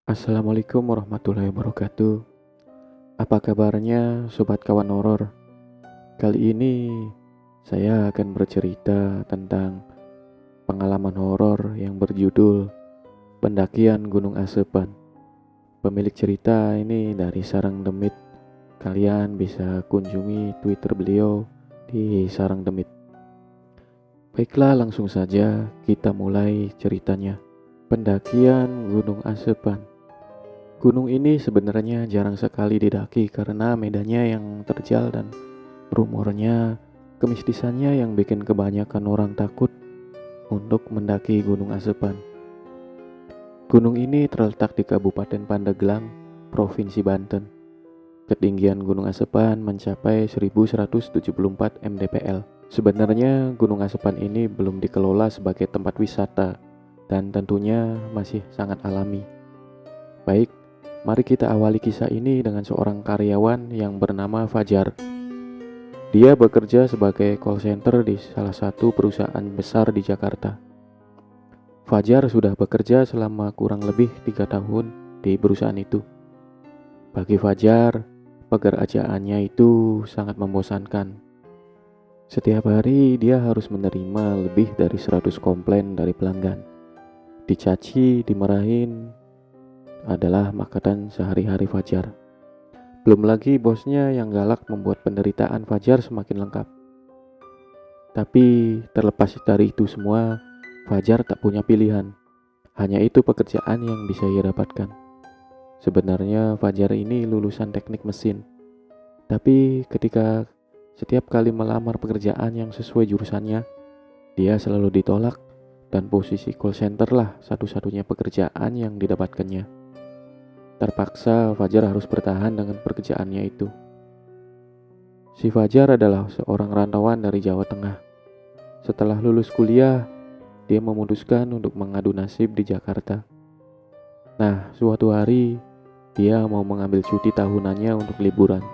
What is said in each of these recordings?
Assalamualaikum warahmatullahi wabarakatuh. Apa kabarnya sobat kawan horor? Kali ini saya akan bercerita tentang pengalaman horor yang berjudul Pendakian Gunung Asepan. Pemilik cerita ini dari Sarang Demit. Kalian bisa kunjungi Twitter beliau di Sarang Demit. Baiklah, langsung saja kita mulai ceritanya. Pendakian Gunung Asepan. Gunung ini sebenarnya jarang sekali didaki karena medannya yang terjal dan rumornya kemistisannya yang bikin kebanyakan orang takut untuk mendaki Gunung Asepan. Gunung ini terletak di Kabupaten Pandeglang, Provinsi Banten. Ketinggian Gunung Asepan mencapai 1174 mdpl. Sebenarnya Gunung Asepan ini belum dikelola sebagai tempat wisata dan tentunya masih sangat alami. Baik, mari kita awali kisah ini dengan seorang karyawan yang bernama Fajar. Dia bekerja sebagai call center di salah satu perusahaan besar di Jakarta. Fajar sudah bekerja selama kurang lebih 3 tahun di perusahaan itu. Bagi Fajar, pekerjaannya itu sangat membosankan. Setiap hari dia harus menerima lebih dari 100 komplain dari pelanggan. Dicaci, dimarahin, adalah makanan sehari-hari Fajar. Belum lagi bosnya yang galak membuat penderitaan Fajar semakin lengkap. Tapi terlepas dari itu semua, Fajar tak punya pilihan. Hanya itu pekerjaan yang bisa ia dapatkan. Sebenarnya Fajar ini lulusan teknik mesin. Tapi ketika setiap kali melamar pekerjaan yang sesuai jurusannya, dia selalu ditolak dan posisi call center lah satu-satunya pekerjaan yang didapatkannya. Terpaksa Fajar harus bertahan dengan pekerjaannya itu. Si Fajar adalah seorang rantauan dari Jawa Tengah. Setelah lulus kuliah, dia memutuskan untuk mengadu nasib di Jakarta. Nah, suatu hari dia mau mengambil cuti tahunannya untuk liburan.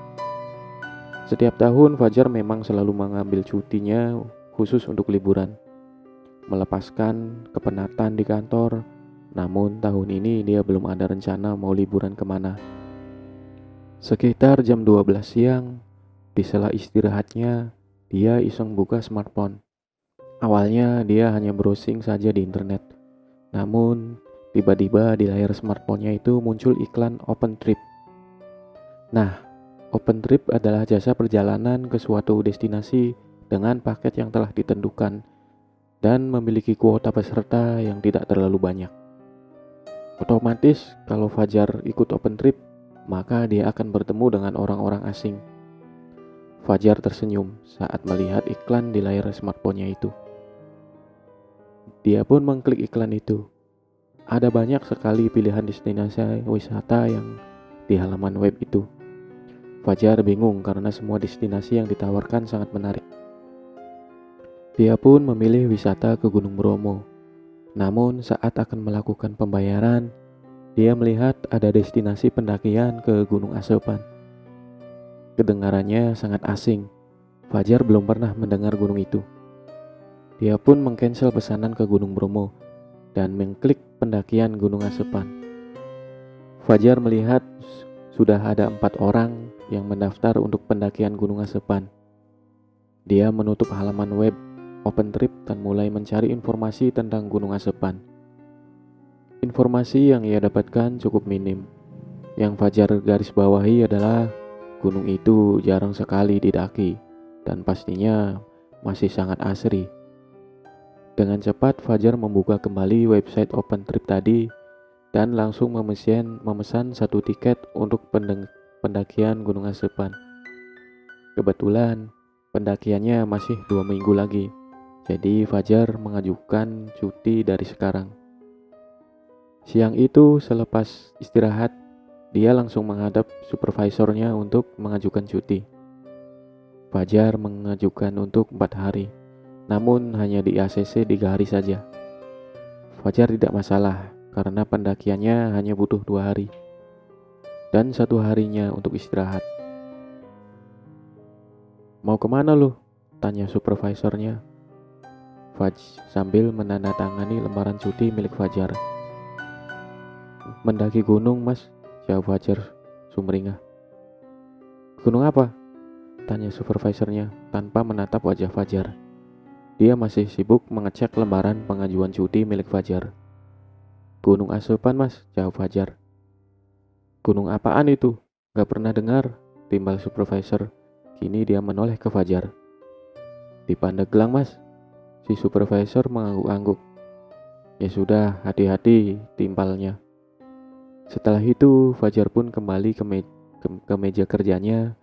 Setiap tahun Fajar memang selalu mengambil cutinya khusus untuk liburan, melepaskan kepenatan di kantor. Namun tahun ini dia belum ada rencana mau liburan kemana. Sekitar jam 12 siang, di sela istirahatnya, dia iseng buka smartphone. Awalnya dia hanya browsing saja di internet. Namun tiba-tiba di layar smartphone-nya itu muncul iklan OpenTrip. Nah, OpenTrip adalah jasa perjalanan ke suatu destinasi dengan paket yang telah ditentukan dan memiliki kuota peserta yang tidak terlalu banyak. Otomatis kalau Fajar ikut OpenTrip, maka dia akan bertemu dengan orang-orang asing. Fajar tersenyum saat melihat iklan di layar smartphone-nya itu. Dia pun mengklik iklan itu. Ada banyak sekali pilihan destinasi wisata yang di halaman web itu. Fajar bingung karena semua destinasi yang ditawarkan sangat menarik. Dia pun memilih wisata ke Gunung Bromo. Namun saat akan melakukan pembayaran, dia melihat ada destinasi pendakian ke Gunung Asepan. Kedengarannya sangat asing. Fajar belum pernah mendengar gunung itu. Dia pun mengcancel pesanan ke Gunung Bromo dan mengklik pendakian Gunung Asepan. Fajar melihat sudah ada 4 orang yang mendaftar untuk pendakian Gunung Asepan. Dia menutup halaman web OpenTrip dan mulai mencari informasi tentang Gunung Asepan. Informasi yang ia dapatkan cukup minim. Yang Fajar garis bawahi adalah gunung itu jarang sekali didaki dan pastinya masih sangat asri. Dengan cepat Fajar membuka kembali website OpenTrip tadi dan langsung memesan 1 tiket untuk pendakian Gunung Asepan. Kebetulan pendakiannya masih 2 minggu lagi. Jadi Fajar mengajukan cuti dari sekarang. Siang itu selepas istirahat, dia langsung menghadap supervisornya untuk mengajukan cuti. Fajar mengajukan untuk 4 hari, namun hanya di ACC 3 hari saja. Fajar tidak masalah karena pendakiannya hanya butuh 2 hari dan 1 harinya untuk istirahat. Mau kemana lu? Tanya supervisornya. Sambil menandatangani lembaran cuti milik Fajar. Mendaki gunung, Mas, jawab Fajar sumringah. Gunung apa? Tanya supervisornya tanpa menatap wajah Fajar. Dia masih sibuk mengecek lembaran pengajuan cuti milik Fajar. Gunung Asupan, Mas, jawab Fajar. Gunung apaan itu? Gak pernah dengar, timbal supervisor. Kini dia menoleh ke Fajar. Di Pandeglang, Mas, si supervisor mengangguk-angguk. Ya sudah, hati-hati, timbalnya. Setelah itu, Fajar pun kembali ke meja kerjanya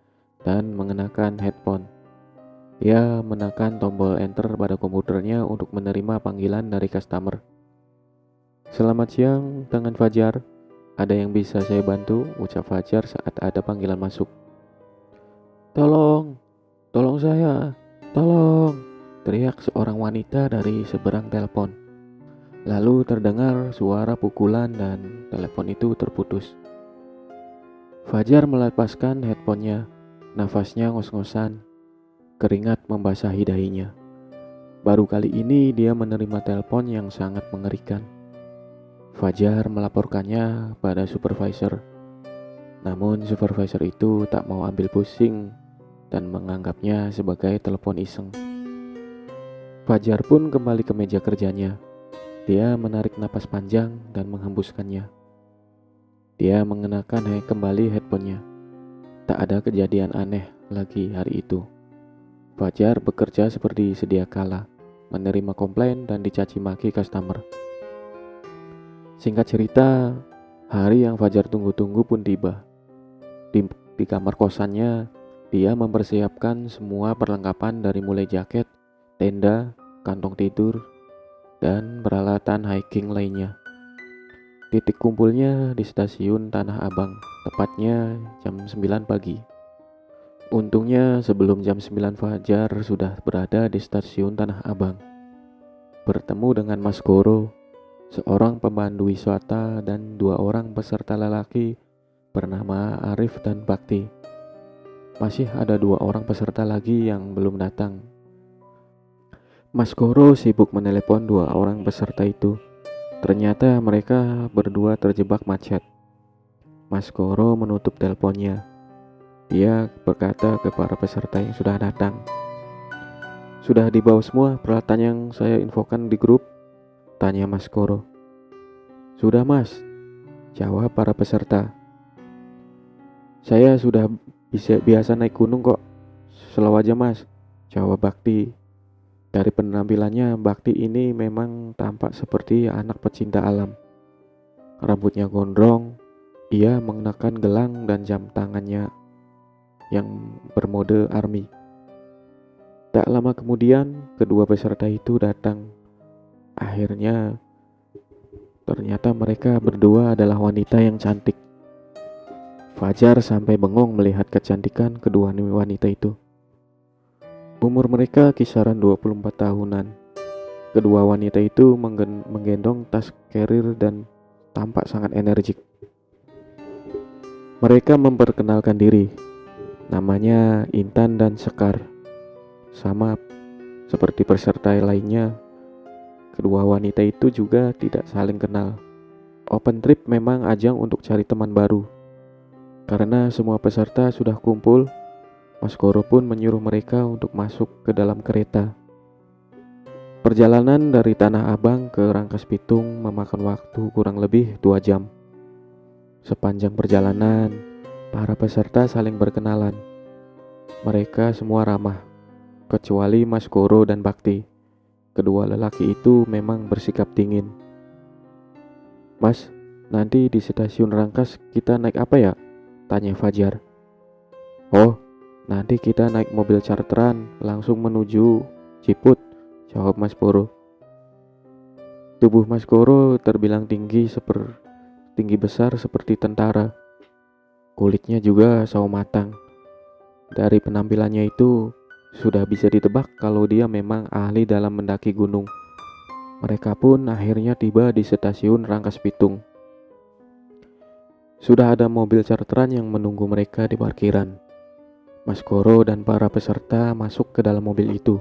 dan mengenakan headphone. Dia menekan tombol enter pada komputernya untuk menerima panggilan dari customer. Selamat siang, dengan Fajar. Ada yang bisa saya bantu? Ucap Fajar saat ada panggilan masuk. Tolong saya, tolong, teriak seorang wanita dari seberang telepon. Lalu terdengar suara pukulan dan telepon itu terputus. Fajar melepaskan headphone-nya, nafasnya ngos-ngosan. Keringat membasahi dahinya. Baru kali ini dia menerima telepon yang sangat mengerikan. Fajar melaporkannya pada supervisor. Namun supervisor itu tak mau ambil pusing dan menganggapnya sebagai telepon iseng. Fajar pun kembali ke meja kerjanya. Dia menarik napas panjang dan menghembuskannya. Dia mengenakan kembali headphone-nya. Tak ada kejadian aneh lagi hari itu. Fajar bekerja seperti sedia kala, menerima komplain dan dicaci maki customer. Singkat cerita, hari yang Fajar tunggu-tunggu pun tiba. Di kamar kosannya, dia mempersiapkan semua perlengkapan dari mulai jaket, tenda, kantong tidur, dan peralatan hiking lainnya. Titik kumpulnya di stasiun Tanah Abang, tepatnya jam 9 pagi. Untungnya sebelum jam 9 Fajar sudah berada di stasiun Tanah Abang. Bertemu dengan Mas Goro, seorang pemandu wisata dan 2 orang peserta lelaki bernama Arif dan Bakti. Masih ada 2 orang peserta lagi yang belum datang. Mas Goro sibuk menelepon 2 orang peserta itu. Ternyata mereka berdua terjebak macet. Mas Goro menutup teleponnya. Dia berkata ke para peserta yang sudah datang, "Sudah dibawa semua peralatan yang saya infokan di grup?" Tanya Mas Goro. "Sudah, Mas," jawab para peserta. "Saya sudah biasa naik gunung kok. Slow aja, Mas," jawab Bakti. Dari penampilannya, Bakti ini memang tampak seperti anak pecinta alam. Rambutnya gondrong, ia mengenakan gelang dan jam tangannya yang bermode army. Tak lama kemudian, kedua peserta itu datang. Akhirnya, ternyata mereka berdua adalah wanita yang cantik. Fajar sampai bengong melihat kecantikan kedua wanita itu. Umur mereka kisaran 24 tahunan. Kedua wanita itu menggendong tas carrier dan tampak sangat energik. Mereka memperkenalkan diri. Namanya Intan dan Sekar. Sama seperti peserta lainnya, kedua wanita itu juga tidak saling kenal. Open trip memang ajang untuk cari teman baru. Karena semua peserta sudah kumpul, Mas Goro pun menyuruh mereka untuk masuk ke dalam kereta. Perjalanan dari Tanah Abang ke Rangkas Bitung memakan waktu kurang lebih 2 jam. Sepanjang perjalanan, para peserta saling berkenalan. Mereka semua ramah, kecuali Mas Goro dan Bakti. Kedua lelaki itu memang bersikap dingin. "Mas, nanti di stasiun Rangkas kita naik apa ya?" tanya Fajar. "Oh, nanti kita naik mobil charteran langsung menuju Ciput," jawab Mas Goro. Tubuh Mas Goro terbilang tinggi besar seperti tentara. Kulitnya juga sawo matang. Dari penampilannya itu sudah bisa ditebak kalau dia memang ahli dalam mendaki gunung. Mereka pun akhirnya tiba di stasiun Rangkas Bitung. Sudah ada mobil charteran yang menunggu mereka di parkiran. Mas Goro dan para peserta masuk ke dalam mobil itu.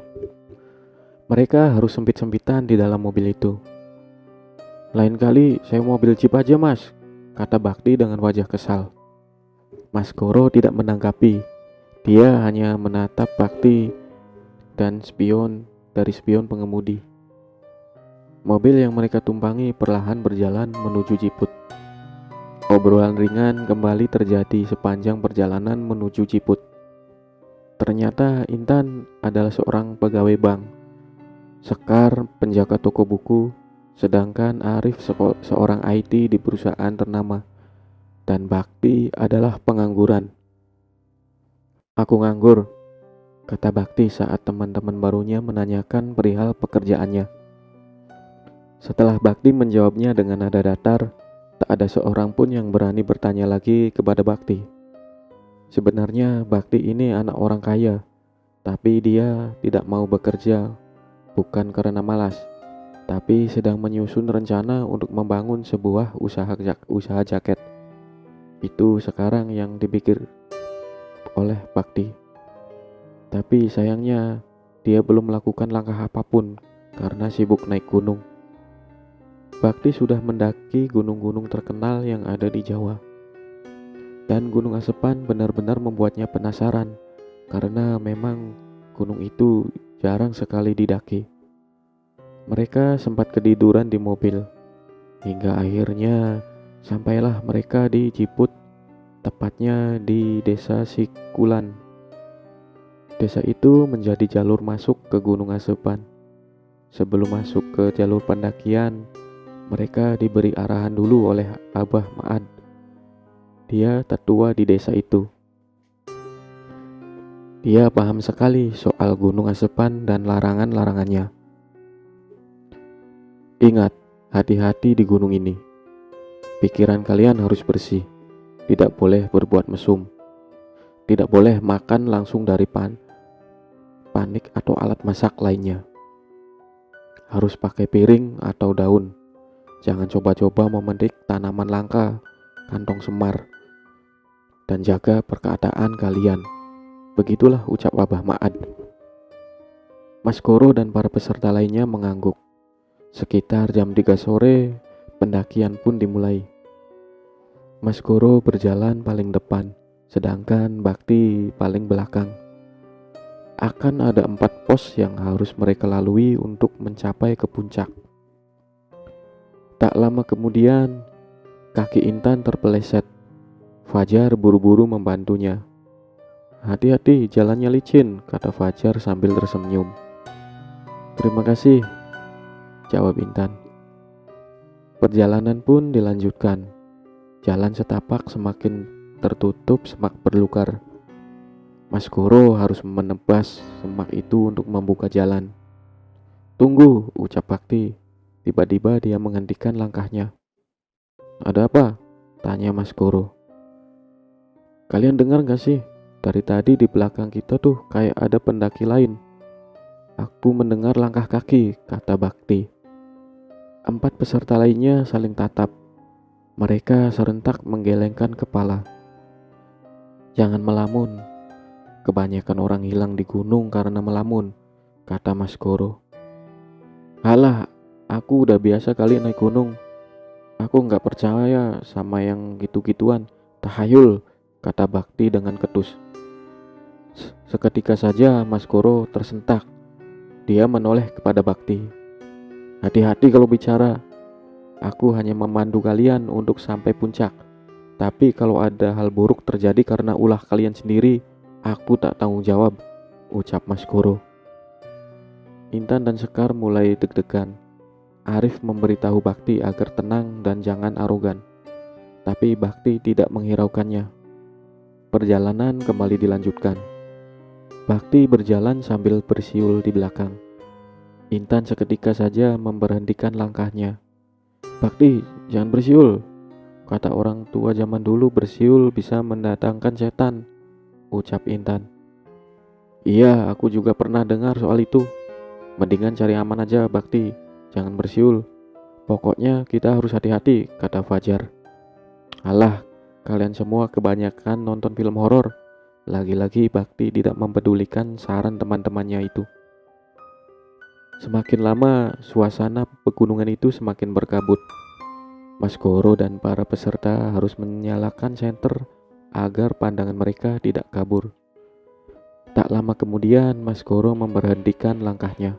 Mereka harus sempit-sempitan di dalam mobil itu. "Lain kali saya mobil jeep aja, Mas," kata Bakti dengan wajah kesal. Mas Koro tidak menanggapi. Dia hanya menatap Bakti dan spion pengemudi. Mobil yang mereka tumpangi perlahan berjalan menuju Ciput. Obrolan ringan kembali terjadi sepanjang perjalanan menuju Ciput. Ternyata Intan adalah seorang pegawai bank, Sekar penjaga toko buku, sedangkan Arif seorang IT di perusahaan ternama, dan Bakti adalah pengangguran. Aku nganggur, kata Bakti saat teman-teman barunya menanyakan perihal pekerjaannya. Setelah Bakti menjawabnya dengan nada datar, tak ada seorang pun yang berani bertanya lagi kepada Bakti. Sebenarnya Bakti ini anak orang kaya, tapi dia tidak mau bekerja, bukan karena malas, tapi sedang menyusun rencana untuk membangun sebuah usaha jaket. Itu sekarang yang dipikir oleh Bakti. Tapi sayangnya dia belum melakukan langkah apapun karena sibuk naik gunung. Bakti sudah mendaki gunung-gunung terkenal yang ada di Jawa. Dan Gunung Asepan benar-benar membuatnya penasaran karena memang gunung itu jarang sekali didaki. Mereka sempat ketiduran di mobil hingga akhirnya sampailah mereka di Ciput, tepatnya di Desa Sikulan. Desa itu menjadi jalur masuk ke Gunung Asepan. Sebelum masuk ke jalur pendakian, mereka diberi arahan dulu oleh Abah Maad. Dia tertua di desa itu. Dia paham sekali soal Gunung Asepan dan larangan-larangannya. Ingat, hati-hati di gunung ini. Pikiran kalian harus bersih. Tidak boleh berbuat mesum. Tidak boleh makan langsung dari panik atau alat masak lainnya. Harus pakai piring atau daun. Jangan coba-coba memetik tanaman langka, kantong semar, dan jaga perkataan kalian. Begitulah ucap Abah Maad. Mas Koro dan para peserta lainnya mengangguk. Sekitar jam 3 sore, pendakian pun dimulai. Mas Koro berjalan paling depan, sedangkan Bakti paling belakang. Akan ada 4 pos yang harus mereka lalui untuk mencapai ke puncak. Tak lama kemudian, kaki Intan terpeleset. Fajar buru-buru membantunya. Hati-hati, jalannya licin, kata Fajar sambil tersenyum. Terima kasih, jawab Intan. Perjalanan pun dilanjutkan. Jalan setapak semakin tertutup semak berlukar. Mas Koro harus menebas semak itu untuk membuka jalan. Tunggu, ucap Bakti. Tiba-tiba dia menghentikan langkahnya. Ada apa? Tanya Mas Koro. Kalian dengar gak sih? Dari tadi di belakang kita tuh kayak ada pendaki lain. Aku mendengar langkah kaki, kata Bakti. 4 peserta lainnya saling tatap. Mereka serentak menggelengkan kepala. Jangan melamun. Kebanyakan orang hilang di gunung karena melamun, kata Mas Koro. Halah, aku udah biasa kali naik gunung. Aku gak percaya sama yang gitu-gituan. Tahayul, kata Bakti dengan ketus. Seketika saja Mas Koro tersentak. Dia menoleh kepada Bakti. Hati-hati kalau bicara. Aku hanya memandu kalian untuk sampai puncak. Tapi kalau ada hal buruk terjadi karena ulah kalian sendiri, aku tak tanggung jawab, ucap Mas Koro. Intan dan Sekar mulai deg-degan. Arif memberitahu Bakti agar tenang dan jangan arogan. Tapi Bakti tidak menghiraukannya. Perjalanan kembali dilanjutkan. Bakti berjalan sambil bersiul di belakang. Intan seketika saja memberhentikan langkahnya. Bakti, jangan bersiul. Kata orang tua zaman dulu bersiul bisa mendatangkan setan, ucap Intan. Iya, aku juga pernah dengar soal itu. Mendingan cari aman aja, Bakti. Jangan bersiul. Pokoknya kita harus hati-hati, kata Fajar. Alah, kalian semua kebanyakan nonton film horor. Lagi-lagi Bakti tidak mempedulikan saran teman-temannya itu. Semakin lama, suasana pegunungan itu semakin berkabut. Mas Goro dan para peserta harus menyalakan senter agar pandangan mereka tidak kabur. Tak lama kemudian Mas Goro memberhentikan langkahnya.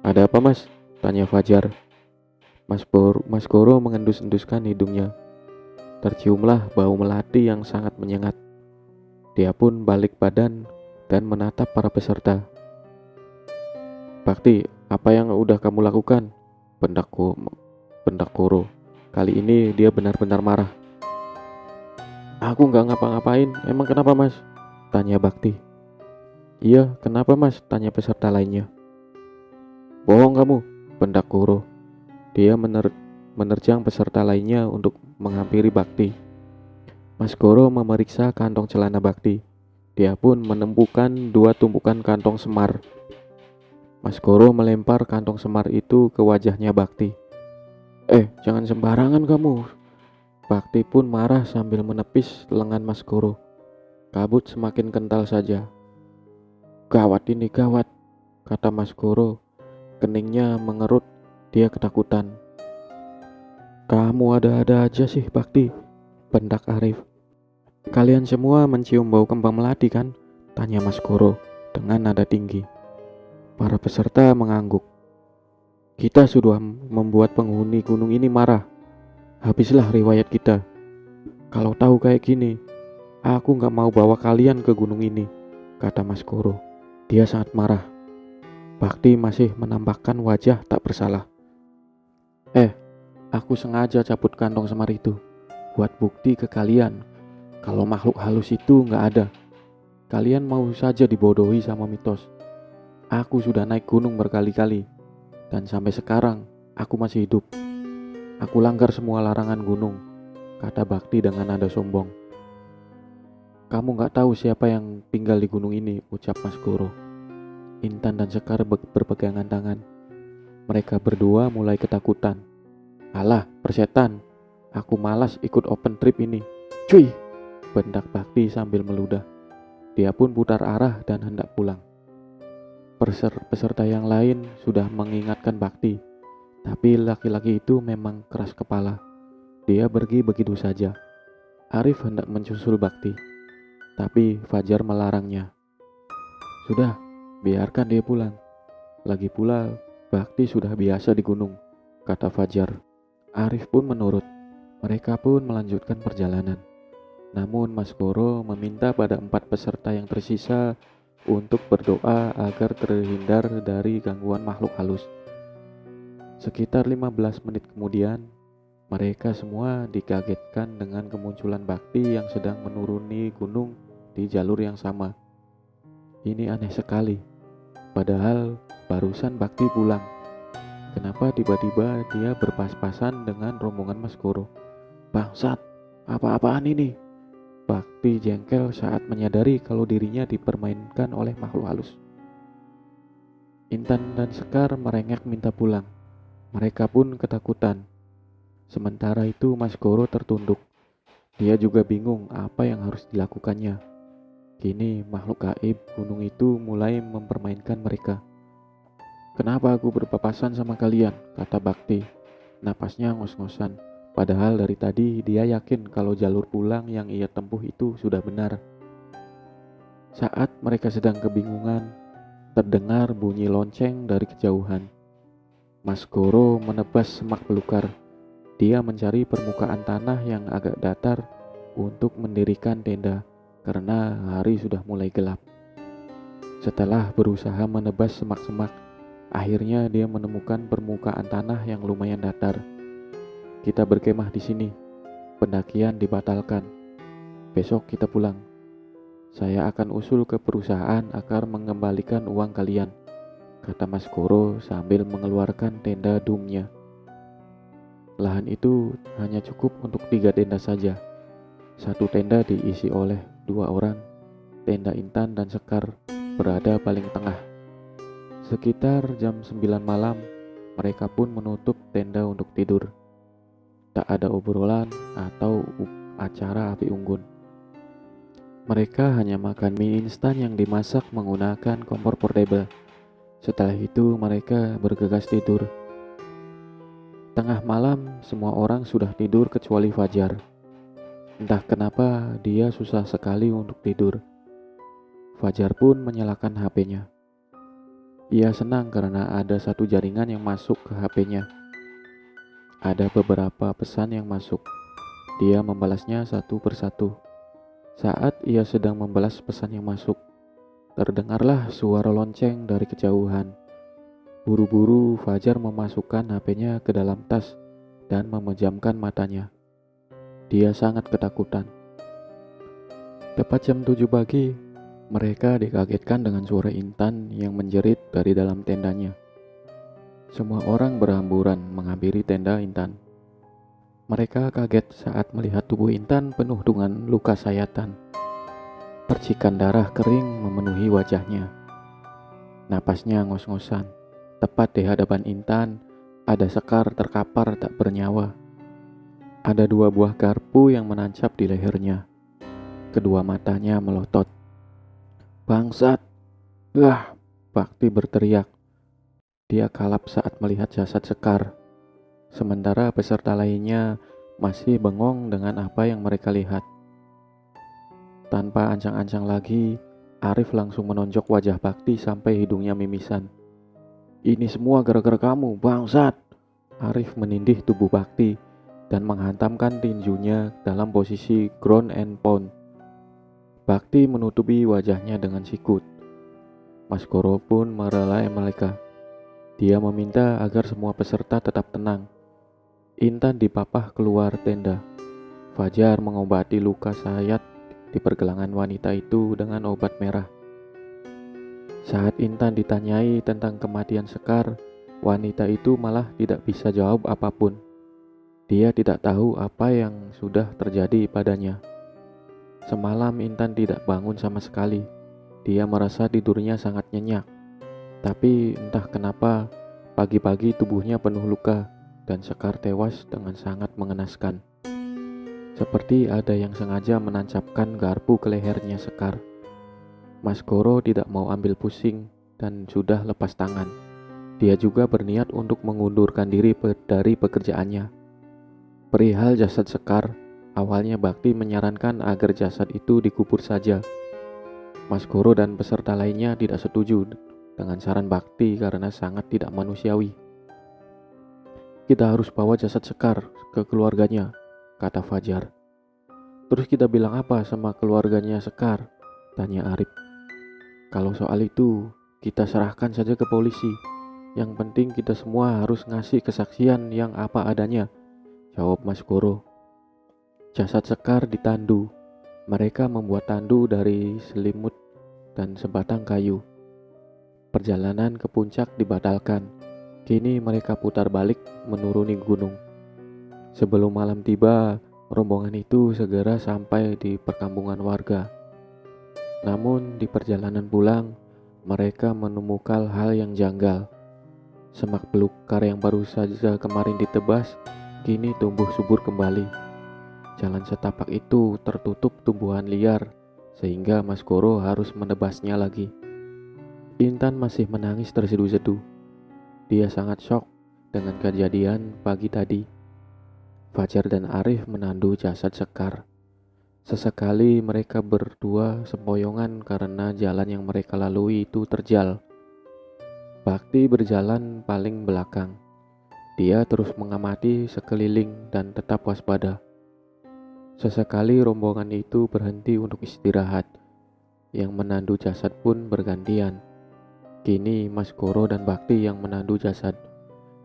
"Ada apa, Mas?" tanya Fajar. Mas Goro mengendus-enduskan hidungnya. Terciumlah bau melati yang sangat menyengat. Dia pun balik badan dan menatap para peserta. "Bakti, apa yang udah kamu lakukan?" bentak Goro. Kali ini dia benar-benar marah. "Aku nggak ngapa-ngapain, emang kenapa, Mas?" tanya Bakti. "Iya, kenapa, Mas?" tanya peserta lainnya. "Bohong kamu," bentak Goro. Dia menerjang peserta lainnya untuk menghampiri Bakti. Mas Goro memeriksa kantong celana Bakti. Dia pun menemukan 2 tumpukan kantong semar. Mas Goro melempar kantong semar itu ke wajahnya Bakti. Jangan sembarangan kamu." Bakti pun marah sambil menepis lengan Mas Goro. Kabut semakin kental saja. "Gawat ini, gawat," kata Mas Goro. Keningnya mengerut, dia ketakutan. "Kamu ada-ada aja sih, Bakti," bentak Arif. "Kalian semua mencium bau kembang melati kan?" tanya Mas Goro dengan nada tinggi. Para peserta mengangguk. "Kita sudah membuat penghuni gunung ini marah. Habislah riwayat kita. Kalau tahu kayak gini, aku gak mau bawa kalian ke gunung ini," kata Mas Goro. Dia sangat marah. Bakti masih menampakkan wajah tak bersalah. Aku sengaja cabut kantong semar itu buat bukti ke kalian kalau makhluk halus itu gak ada. Kalian mau saja dibodohi sama mitos. Aku sudah naik gunung berkali-kali dan sampai sekarang aku masih hidup. Aku langgar semua larangan gunung," kata Bakti dengan nada sombong. "Kamu gak tahu siapa yang tinggal di gunung ini," ucap Mas Goro. Intan dan Sekar berpegangan tangan. Mereka berdua mulai ketakutan. "Alah, persetan. Aku malas ikut open trip ini. Cuy!" bentak Bakti sambil meludah. Dia pun putar arah dan hendak pulang. Peserta yang lain sudah mengingatkan Bakti, tapi laki-laki itu memang keras kepala. Dia pergi begitu saja. Arif hendak menyusul Bakti, tapi Fajar melarangnya. "Sudah, biarkan dia pulang. Lagi pula Bakti sudah biasa di gunung," kata Fajar. Arif pun menurut. Mereka pun melanjutkan perjalanan. Namun Mas Goro meminta pada 4 peserta yang tersisa untuk berdoa agar terhindar dari gangguan makhluk halus. Sekitar 15 menit kemudian, mereka semua dikagetkan dengan kemunculan Bakti yang sedang menuruni gunung di jalur yang sama. Ini aneh sekali. Padahal barusan Bakti pulang. Kenapa tiba-tiba dia berpas-pasan dengan rombongan Mas Goro? "Bangsat, apa-apaan ini?" Bakti jengkel saat menyadari kalau dirinya dipermainkan oleh makhluk halus. Intan dan Sekar merengek minta pulang. Mereka pun ketakutan. Sementara itu Mas Goro tertunduk. Dia juga bingung apa yang harus dilakukannya. Kini makhluk gaib gunung itu mulai mempermainkan mereka. "Kenapa aku berpapasan sama kalian?" kata Bakti. Napasnya ngos-ngosan. Padahal dari tadi dia yakin kalau jalur pulang yang ia tempuh itu sudah benar. Saat mereka sedang kebingungan, terdengar bunyi lonceng dari kejauhan. Mas Goro menebas semak belukar. Dia mencari permukaan tanah yang agak datar untuk mendirikan tenda karena hari sudah mulai gelap. Setelah berusaha menebas semak-semak, akhirnya dia menemukan permukaan tanah yang lumayan datar. "Kita berkemah di sini. Pendakian dibatalkan. Besok kita pulang. Saya akan usul ke perusahaan agar mengembalikan uang kalian," kata Mas Goro sambil mengeluarkan tenda doomnya. Lahan itu hanya cukup untuk 3 tenda saja. 1 tenda diisi oleh 2 orang. Tenda Intan dan Sekar berada paling tengah. Sekitar jam 9 malam, mereka pun menutup tenda untuk tidur. Tak ada obrolan atau acara api unggun. Mereka hanya makan mie instan yang dimasak menggunakan kompor portable. Setelah itu mereka bergegas tidur. Tengah malam, semua orang sudah tidur kecuali Fajar. Entah kenapa dia susah sekali untuk tidur. Fajar pun menyalakan HP-nya. Ia senang karena ada satu jaringan yang masuk ke HP-nya. Ada beberapa pesan yang masuk. Dia membalasnya satu persatu. Saat ia sedang membalas pesan yang masuk, terdengarlah suara lonceng dari kejauhan. Buru-buru Fajar memasukkan HP-nya ke dalam tas dan memejamkan matanya. Dia sangat ketakutan. Tepat jam 7 pagi, mereka dikagetkan dengan suara Intan yang menjerit dari dalam tendanya. Semua orang berhamburan menghampiri tenda Intan. Mereka kaget saat melihat tubuh Intan penuh dengan luka sayatan. Percikan darah kering memenuhi wajahnya. Napasnya ngos-ngosan. Tepat di hadapan Intan, ada Sekar terkapar tak bernyawa. Ada 2 buah garpu yang menancap di lehernya. Kedua matanya melotot. "Bangsat!" "Wah!" Bakti berteriak. Dia kalap saat melihat jasad Sekar. Sementara peserta lainnya masih bengong dengan apa yang mereka lihat. Tanpa ancang-ancang lagi, Arif langsung menonjok wajah Bakti sampai hidungnya mimisan. "Ini semua gara-gara kamu, bangsat!" Arif menindih tubuh Bakti dan menghantamkan tinjunya dalam posisi ground and pound. Bakti menutupi wajahnya dengan sikut. Mas Koro pun merelai mereka. Dia meminta agar semua peserta tetap tenang. Intan dipapah keluar tenda. Fajar mengobati luka sayat di pergelangan wanita itu dengan obat merah. Saat Intan ditanyai tentang kematian Sekar, wanita itu malah tidak bisa jawab apapun. Dia tidak tahu apa yang sudah terjadi padanya. Semalam Intan tidak bangun sama sekali. Dia merasa tidurnya sangat nyenyak. Tapi entah kenapa, pagi-pagi tubuhnya penuh luka dan Sekar tewas dengan sangat mengenaskan. Seperti ada yang sengaja menancapkan garpu ke lehernya Sekar. Mas Koro tidak mau ambil pusing dan sudah lepas tangan. Dia juga berniat untuk mengundurkan diri dari pekerjaannya. Perihal jasad Sekar, awalnya Bakti menyarankan agar jasad itu dikubur saja. Mas Koro dan peserta lainnya tidak setuju dengan saran Bakti karena sangat tidak manusiawi. "Kita harus bawa jasad Sekar ke keluarganya," kata Fajar. "Terus kita bilang apa sama keluarganya Sekar?" tanya Arif. "Kalau soal itu, kita serahkan saja ke polisi. Yang penting kita semua harus ngasih kesaksian yang apa adanya," jawab Mas Koro. Jasad Sekar ditandu. Mereka membuat tandu dari selimut dan sebatang kayu. Perjalanan ke puncak dibatalkan. Kini mereka putar balik menuruni gunung. Sebelum malam tiba, rombongan itu segera sampai di perkampungan warga. Namun di perjalanan pulang, mereka menemukan hal yang janggal. Semak belukar yang baru saja kemarin ditebas, kini tumbuh subur kembali. Jalan setapak itu tertutup tumbuhan liar, sehingga Mas Koro harus menebasnya lagi. Intan masih menangis terseduh-seduh. Dia sangat syok dengan kejadian pagi tadi. Fajar dan Arif menandu jasad Sekar. Sesekali mereka berdua sempoyongan karena jalan yang mereka lalui itu terjal. Bakti berjalan paling belakang. Dia terus mengamati sekeliling dan tetap waspada. Sesekali rombongan itu berhenti untuk istirahat. Yang menandu jasad pun bergantian. Kini Mas Koro dan Bakti yang menandu jasad,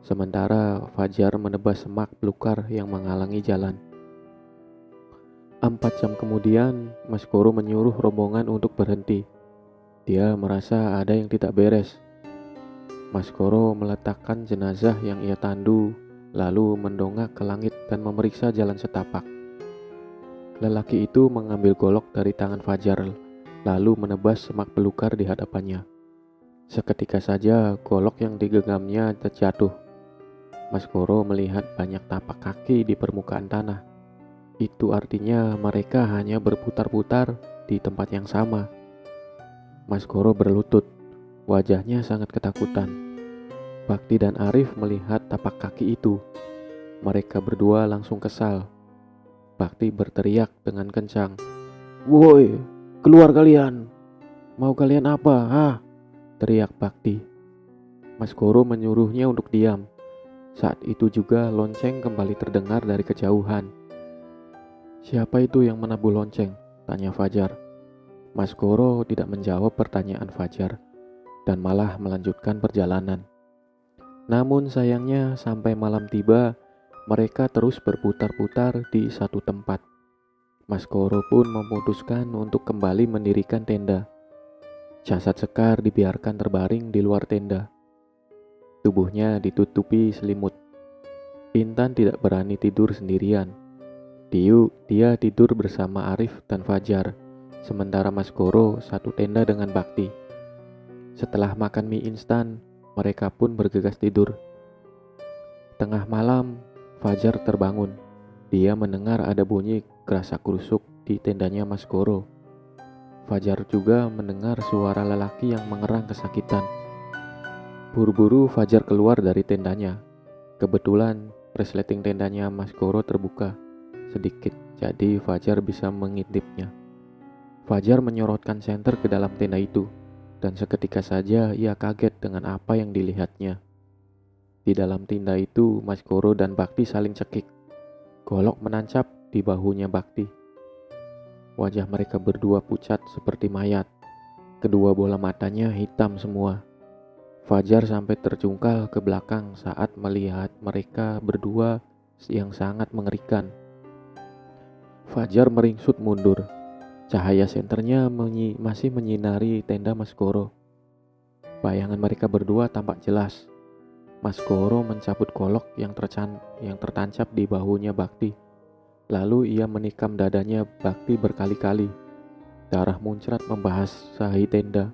sementara Fajar menebas semak belukar yang menghalangi jalan. 4 jam kemudian, Mas Koro menyuruh rombongan untuk berhenti. Dia merasa ada yang tidak beres. Mas Koro meletakkan jenazah yang ia tandu, lalu mendongak ke langit dan memeriksa jalan setapak. Lelaki itu mengambil golok dari tangan Fajar, lalu menebas semak belukar di hadapannya. Seketika saja golok yang digenggamnya terjatuh. Mas Koro melihat banyak tapak kaki di permukaan tanah. Itu artinya mereka hanya berputar-putar di tempat yang sama. Mas Koro berlutut. Wajahnya sangat ketakutan. Bakti dan Arif melihat tapak kaki itu. Mereka berdua langsung kesal. Bakti berteriak dengan kencang, "Woi, keluar kalian! Mau kalian apa, ha?" teriak Bakti. Mas Koro menyuruhnya untuk diam. Saat itu juga lonceng kembali terdengar dari kejauhan. "Siapa itu yang menabuh lonceng?" tanya Fajar. Mas Koro tidak menjawab pertanyaan Fajar dan malah melanjutkan perjalanan. Namun sayangnya sampai malam tiba, mereka terus berputar-putar di satu tempat. Mas Koro pun memutuskan untuk kembali mendirikan tenda. Jasad Sekar dibiarkan terbaring di luar tenda. Tubuhnya ditutupi selimut. Intan tidak berani tidur sendirian. Dia tidur bersama Arif dan Fajar, sementara Mas Koro satu tenda dengan Bakti. Setelah makan mie instan, mereka pun bergegas tidur. Tengah malam, Fajar terbangun. Dia mendengar ada bunyi gerasak-gerusuk di tendanya Mas Koro. Fajar juga mendengar suara lelaki yang mengerang kesakitan. Buru-buru Fajar keluar dari tendanya. Kebetulan resleting tendanya Mas Koro terbuka sedikit, jadi Fajar bisa mengintipnya. Fajar menyorotkan senter ke dalam tenda itu, dan seketika saja ia kaget dengan apa yang dilihatnya. Di dalam tenda itu, Mas Koro dan Bakti saling cekik. Golok menancap di bahunya Bakti. Wajah mereka berdua pucat seperti mayat. Kedua bola matanya hitam semua. Fajar sampai terjungkal ke belakang saat melihat mereka berdua yang sangat mengerikan. Fajar meringsut mundur. Cahaya senternya masih menyinari tenda Mas Koro. Bayangan mereka berdua tampak jelas. Mas Koro mencabut golok yang tertancap di bahunya Bakti. Lalu ia menikam dadanya Bakti berkali-kali. Darah muncrat membasahi tenda.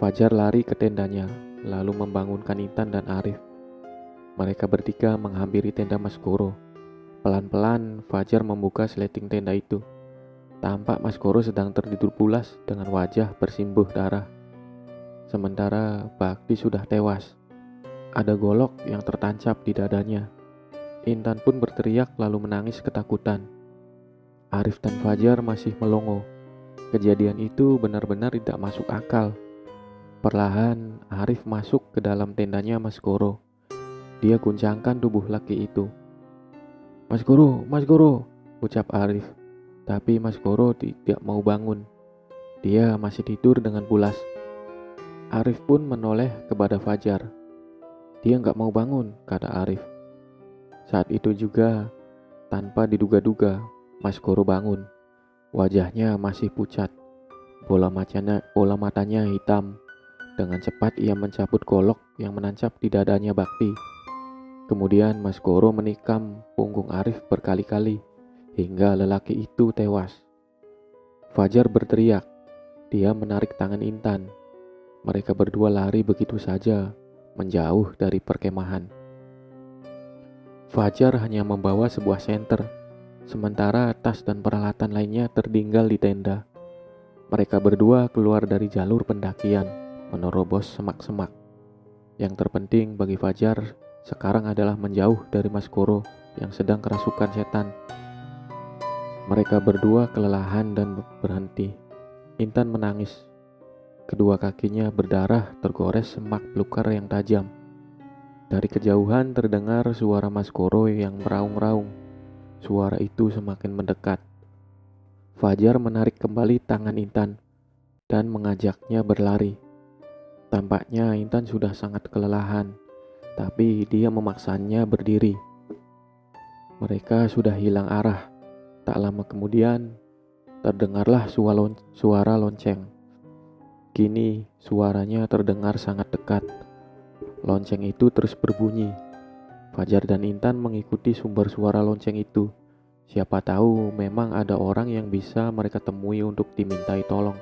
Fajar lari ke tendanya, lalu membangunkan Intan dan Arif. Mereka bertiga menghampiri tenda Mas Koro. Pelan-pelan Fajar membuka sleting tenda itu. Tampak Mas Koro sedang tertidur pulas dengan wajah bersimbuh darah. Sementara Bakti sudah tewas. Ada golok yang tertancap di dadanya. Intan pun berteriak lalu menangis ketakutan. Arif dan Fajar masih melongo. Kejadian itu benar-benar tidak masuk akal. Perlahan Arif masuk ke dalam tendanya Mas Koro. Dia guncangkan tubuh laki itu. Mas Koro, ucap Arif. Tapi Mas Koro tidak mau bangun. Dia masih tidur dengan pulas. Arif pun menoleh kepada Fajar. Dia nggak mau bangun, kata Arif. Saat itu juga, tanpa diduga-duga, Mas Koro bangun. Wajahnya masih pucat. Bola matanya hitam. Dengan cepat ia mencabut golok yang menancap di dadanya Bakti. Kemudian Mas Koro menikam punggung Arif berkali-kali hingga lelaki itu tewas. Fajar berteriak. Dia menarik tangan Intan. Mereka berdua lari begitu saja, menjauh dari perkemahan. Fajar hanya membawa sebuah senter, sementara tas dan peralatan lainnya tertinggal di tenda. Mereka berdua keluar dari jalur pendakian, menerobos semak-semak. Yang terpenting bagi Fajar sekarang adalah menjauh dari Mas Koro yang sedang kerasukan setan. Mereka berdua kelelahan dan berhenti. Intan menangis. Kedua kakinya berdarah tergores semak belukar yang tajam. Dari kejauhan terdengar suara Mas Koro yang meraung-raung. Suara itu semakin mendekat. Fajar menarik kembali tangan Intan dan mengajaknya berlari. Tampaknya Intan sudah sangat kelelahan, tapi dia memaksanya berdiri. Mereka sudah hilang arah. Tak lama kemudian, terdengarlah suara lonceng. Kini suaranya terdengar sangat dekat. Lonceng itu terus berbunyi. Fajar dan Intan mengikuti sumber suara lonceng itu. Siapa tahu memang ada orang yang bisa mereka temui untuk dimintai tolong.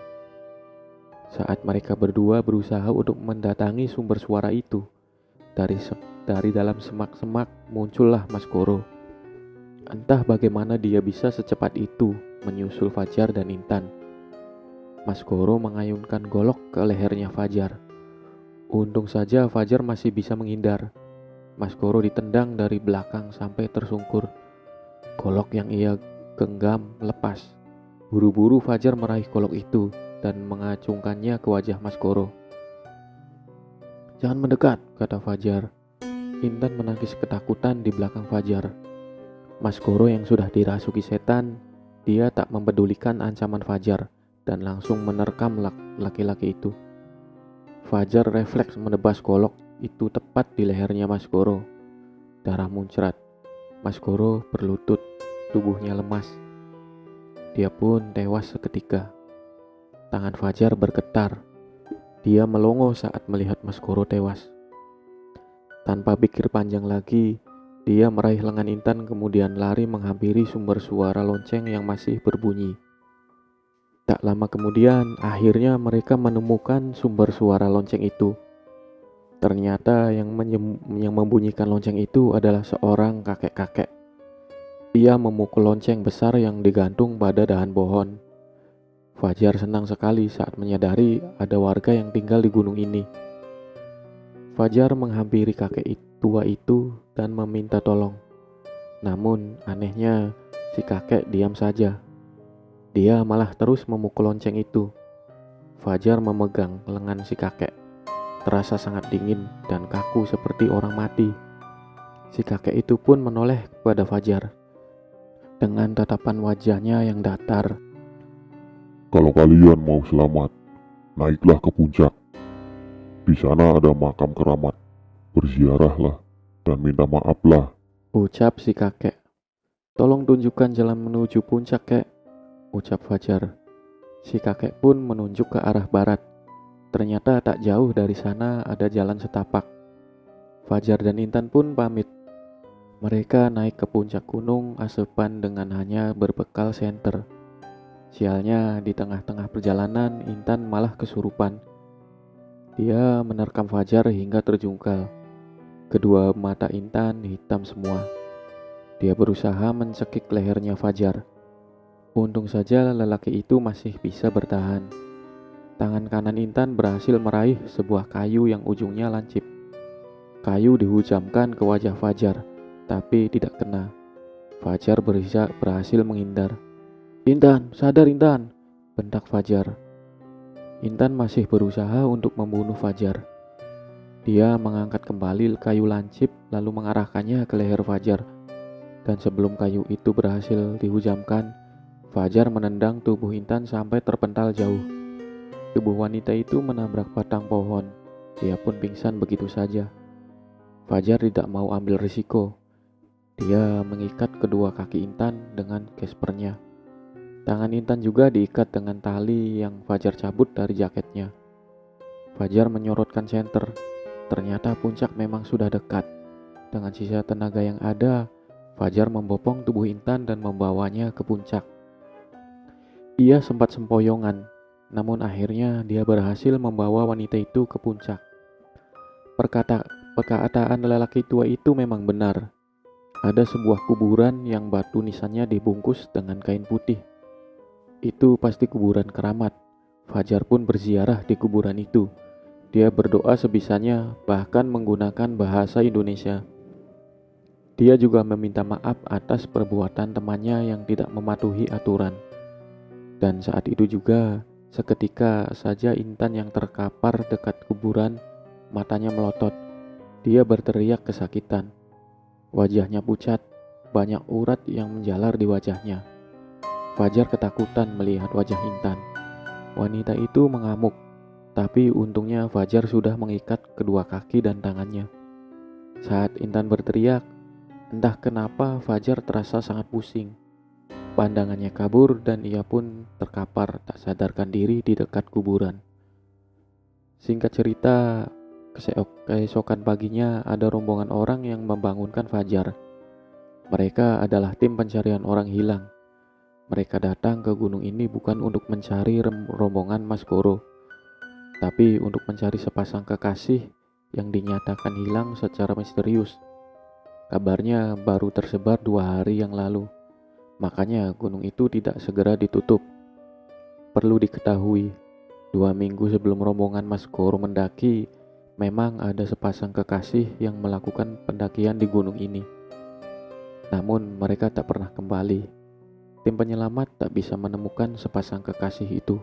Saat mereka berdua berusaha untuk mendatangi sumber suara itu, dari dalam semak-semak muncullah Mas Koro. Entah bagaimana dia bisa secepat itu menyusul Fajar dan Intan. Mas Koro mengayunkan golok ke lehernya Fajar. Untung saja Fajar masih bisa menghindar. Mas Koro ditendang dari belakang sampai tersungkur. Golok yang ia genggam lepas. Buru-buru Fajar meraih golok itu dan mengacungkannya ke wajah Mas Koro. "Jangan mendekat," kata Fajar. Intan menangis ketakutan di belakang Fajar. Mas Koro yang sudah dirasuki setan, dia tak mempedulikan ancaman Fajar dan langsung menerkam laki-laki itu. Fajar refleks menebas golok itu tepat di lehernya Mas Koro. Darah muncrat. Mas Koro berlutut, tubuhnya lemas. Dia pun tewas seketika. Tangan Fajar bergetar. Dia melongo saat melihat Mas Koro tewas. Tanpa pikir panjang lagi, dia meraih lengan Intan kemudian lari menghampiri sumber suara lonceng yang masih berbunyi. Tak lama kemudian, akhirnya mereka menemukan sumber suara lonceng itu. Ternyata yang membunyikan lonceng itu adalah seorang kakek-kakek. Ia memukul lonceng besar yang digantung pada dahan pohon. Fajar senang sekali saat menyadari ada warga yang tinggal di gunung ini. Fajar menghampiri kakek tua itu dan meminta tolong. Namun anehnya si kakek diam saja. Dia malah terus memukul lonceng itu. Fajar memegang lengan si kakek. Terasa sangat dingin dan kaku seperti orang mati. Si kakek itu pun menoleh kepada Fajar dengan tatapan wajahnya yang datar. "Kalau kalian mau selamat, naiklah ke puncak. Di sana ada makam keramat. Berziarahlah dan minta maaflah," ucap si kakek. "Tolong tunjukkan jalan menuju puncak, kek," ucap Fajar. Si kakek pun menunjuk ke arah barat. Ternyata tak jauh dari sana ada jalan setapak. Fajar dan Intan pun pamit. Mereka naik ke puncak gunung Asepan dengan hanya berbekal senter. Sialnya di tengah-tengah perjalanan Intan malah kesurupan. Dia menerkam Fajar hingga terjungkal. Kedua mata Intan hitam semua. Dia berusaha mencekik lehernya Fajar. Untung saja lelaki itu masih bisa bertahan. Tangan kanan Intan berhasil meraih sebuah kayu yang ujungnya lancip. Kayu dihujamkan ke wajah Fajar, tapi tidak kena. Fajar berhasil menghindar. "Intan, sadar Intan!" bentak Fajar. Intan masih berusaha untuk membunuh Fajar. Dia mengangkat kembali kayu lancip lalu mengarahkannya ke leher Fajar. Dan sebelum kayu itu berhasil dihujamkan, Fajar menendang tubuh Intan sampai terpental jauh. Tubuh wanita itu menabrak batang pohon. Dia pun pingsan begitu saja. Fajar tidak mau ambil risiko. Dia mengikat kedua kaki Intan dengan gespernya. Tangan Intan juga diikat dengan tali yang Fajar cabut dari jaketnya. Fajar menyorotkan senter. Ternyata puncak memang sudah dekat. Dengan sisa tenaga yang ada, Fajar membopong tubuh Intan dan membawanya ke puncak. Ia sempat sempoyongan, namun akhirnya dia berhasil membawa wanita itu ke puncak. Perkataan lelaki tua itu memang benar. Ada sebuah kuburan yang batu nisannya dibungkus dengan kain putih. Itu pasti kuburan keramat. Fajar pun berziarah di kuburan itu. Dia berdoa sebisanya, bahkan menggunakan bahasa Indonesia. Dia juga meminta maaf atas perbuatan temannya yang tidak mematuhi aturan. Dan saat itu juga, seketika saja Intan yang terkapar dekat kuburan, matanya melotot. Dia berteriak kesakitan. Wajahnya pucat, banyak urat yang menjalar di wajahnya. Fajar ketakutan melihat wajah Intan. Wanita itu mengamuk, tapi untungnya Fajar sudah mengikat kedua kaki dan tangannya. Saat Intan berteriak, entah kenapa Fajar terasa sangat pusing. Pandangannya kabur dan ia pun terkapar tak sadarkan diri di dekat kuburan. Singkat cerita, keesokan paginya ada rombongan orang yang membangunkan Fajar. Mereka adalah tim pencarian orang hilang. Mereka datang ke gunung ini bukan untuk mencari rombongan Mas Koro, tapi untuk mencari sepasang kekasih yang dinyatakan hilang secara misterius. Kabarnya baru tersebar 2 hari yang lalu, makanya gunung itu tidak segera ditutup. Perlu diketahui, 2 minggu sebelum rombongan Mas Koro mendaki, Memang ada sepasang kekasih yang melakukan pendakian di gunung ini. Namun mereka tak pernah kembali. Tim penyelamat tak bisa menemukan sepasang kekasih itu.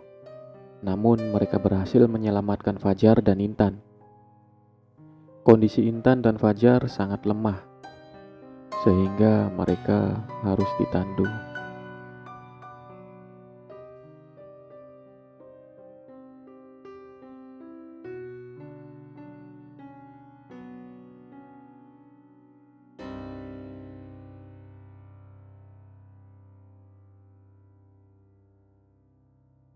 Namun mereka berhasil menyelamatkan Fajar dan Intan. Kondisi Intan dan Fajar sangat lemah, sehingga mereka harus ditandu.